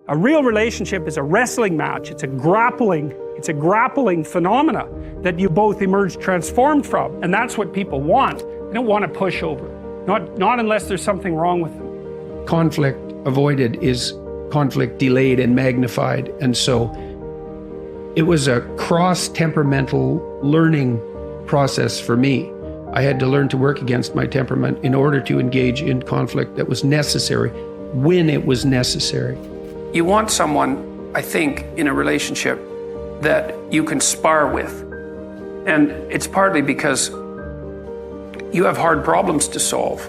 A real relationship is a wrestling match. It's a grappling phenomena that you both emerge transformed from. And that's what people want. They don't want to push over. Not unless there's something wrong with them. Conflict avoided is conflict delayed and magnified. And so it was a cross-temperamental learning process for me. I had to learn to work against my temperament in order to engage in conflict that was necessary when it was necessary. You want someone, I think, in a relationship that you can spar with. And it's partly because you have hard problems to solve.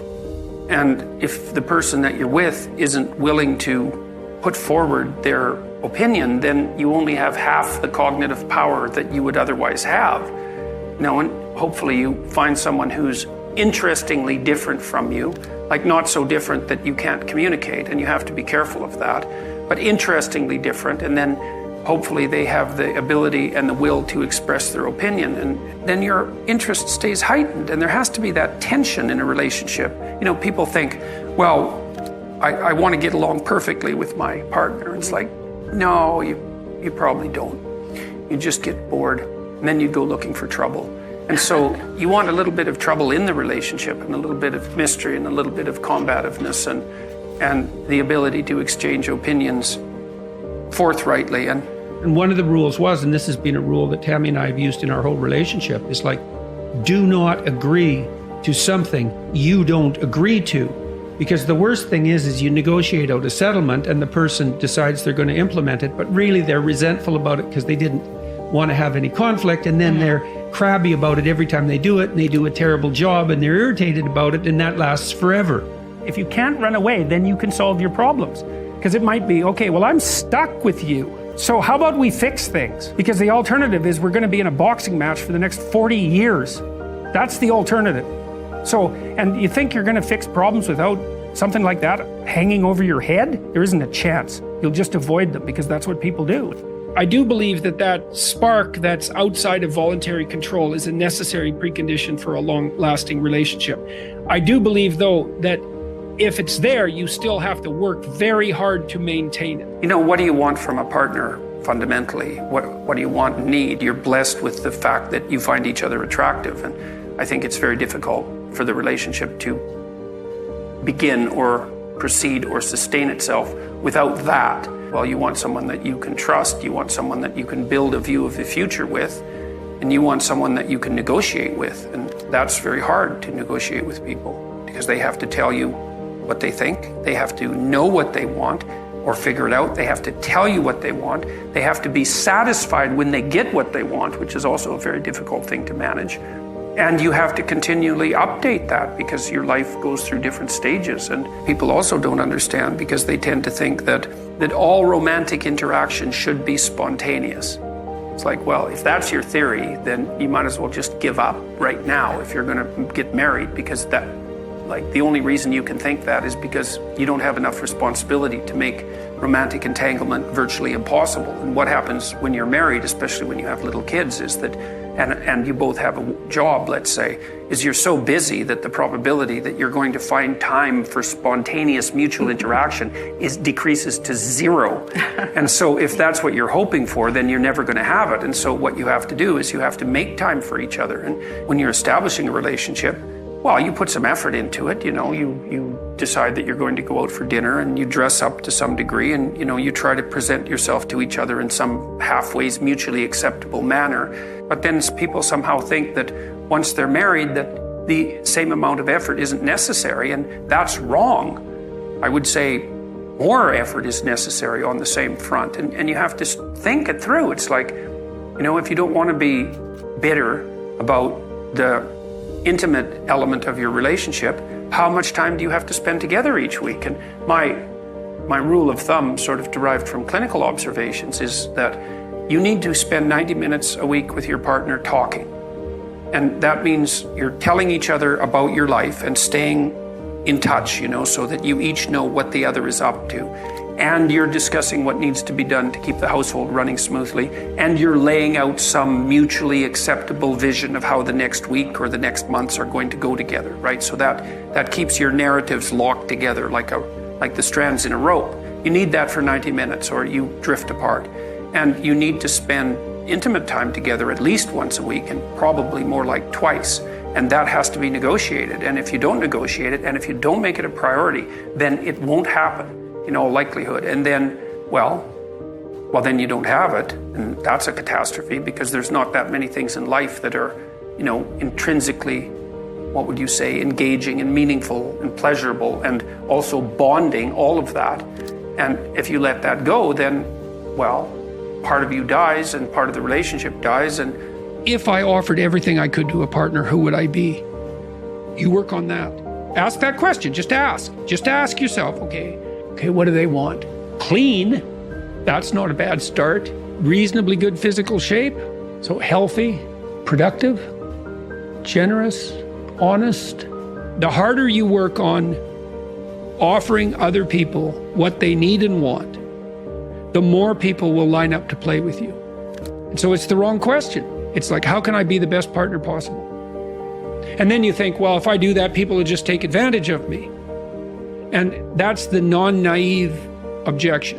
And if the person that you're with isn't willing to put forward their opinion, then you only have half the cognitive power that you would otherwise have. And hopefully you find someone who's interestingly different from you, like not so different that you can't communicate, and you have to be careful of that, but interestingly different, and then hopefully they have the ability and the will to express their opinion, and then your interest stays heightened. And there has to be that tension in a relationship. People think, well, I want to get along perfectly with my partner. It's like, no, you probably don't. You just get bored, and then you go looking for trouble. And so you want a little bit of trouble in the relationship, and a little bit of mystery, and a little bit of combativeness, and the ability to exchange opinions forthrightly. And one of the rules was, and this has been a rule that Tammy and I have used in our whole relationship, is like, do not agree to something you don't agree to. Because the worst thing is you negotiate out a settlement and the person decides they're going to implement it, but really they're resentful about it because they didn't want to have any conflict, and then they're crabby about it every time they do it, and they do a terrible job, and they're irritated about it, and that lasts forever. If you can't run away, then you can solve your problems. Because it might be, okay, well, I'm stuck with you. So how about we fix things? Because the alternative is we're going to be in a boxing match for the next 40 years. That's the alternative. So, and you think you're going to fix problems without something like that hanging over your head? There isn't a chance. You'll just avoid them because that's what people do. I do believe that spark that's outside of voluntary control is a necessary precondition for a long-lasting relationship. I do believe, though, that if it's there, you still have to work very hard to maintain it. What do you want from a partner fundamentally? What do you want and need? You're blessed with the fact that you find each other attractive, and I think it's very difficult for the relationship to begin or proceed or sustain itself without that. Well, you want someone that you can trust, you want someone that you can build a view of the future with, and you want someone that you can negotiate with. And that's very hard to negotiate with people because they have to tell you what they think, they have to know what they want or figure it out, they have to tell you what they want, they have to be satisfied when they get what they want, which is also a very difficult thing to manage. And you have to continually update that because your life goes through different stages. And people also don't understand because they tend to think that all romantic interaction should be spontaneous. It's like, well, if that's your theory, then you might as well just give up right now if you're going to get married, because the only reason you can think that is because you don't have enough responsibility to make romantic entanglement virtually impossible. And what happens when you're married, especially when you have little kids, is that and you both have a job, let's say, is you're so busy that the probability that you're going to find time for spontaneous mutual interaction decreases to zero. And so if that's what you're hoping for, then you're never going to have it. And so what you have to do is you have to make time for each other. And when you're establishing a relationship, well, you put some effort into it. You decide that you're going to go out for dinner and you dress up to some degree, and you try to present yourself to each other in some halfway mutually acceptable manner. But then people somehow think that once they're married that the same amount of effort isn't necessary, and that's wrong. I would say more effort is necessary on the same front, and you have to think it through. It's like, if you don't want to be bitter about the intimate element of your relationship, how much time do you have to spend together each week? And my rule of thumb, sort of derived from clinical observations, is that you need to spend 90 minutes a week with your partner talking. And that means you're telling each other about your life and staying in touch, so that you each know what the other is up to. And you're discussing what needs to be done to keep the household running smoothly. And you're laying out some mutually acceptable vision of how the next week or the next months are going to go together, right? So that keeps your narratives locked together like the strands in a rope. You need that for 90 minutes or you drift apart. And you need to spend intimate time together at least once a week, and probably more like twice. And that has to be negotiated. And if you don't negotiate it, and if you don't make it a priority, then it won't happen in all likelihood. And then, well, then you don't have it. And that's a catastrophe, because there's not that many things in life that are, intrinsically, what would you say, engaging and meaningful and pleasurable and also bonding, all of that. And if you let that go, then, well, part of you dies and part of the relationship dies. And if I offered everything I could to a partner, who would I be? You work on that. Ask that question. Just ask. Just ask yourself, okay, what do they want? Clean. That's not a bad start. Reasonably good physical shape. So healthy, productive, generous, honest. The harder you work on offering other people what they need and want, the more people will line up to play with you. And so it's the wrong question. It's like, how can I be the best partner possible? And then you think, well, if I do that, people will just take advantage of me. And that's the non-naive objection,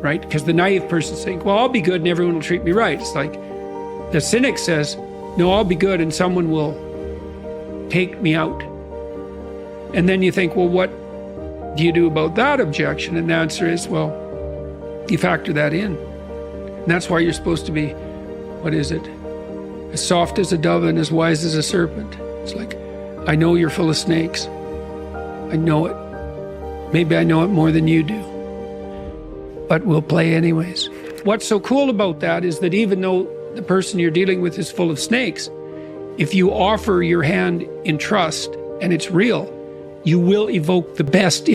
right? Because the naive person's saying, well, I'll be good and everyone will treat me right. It's like the cynic says, no, I'll be good and someone will take me out. And then you think, well, what do you do about that objection? And the answer is, well, you factor that in. And that's why you're supposed to be, what is it? As soft as a dove and as wise as a serpent. It's like, I know you're full of snakes. I know it. Maybe I know it more than you do. But we'll play anyways. What's so cool about that is that even though the person you're dealing with is full of snakes, if you offer your hand in trust and it's real, you will evoke the best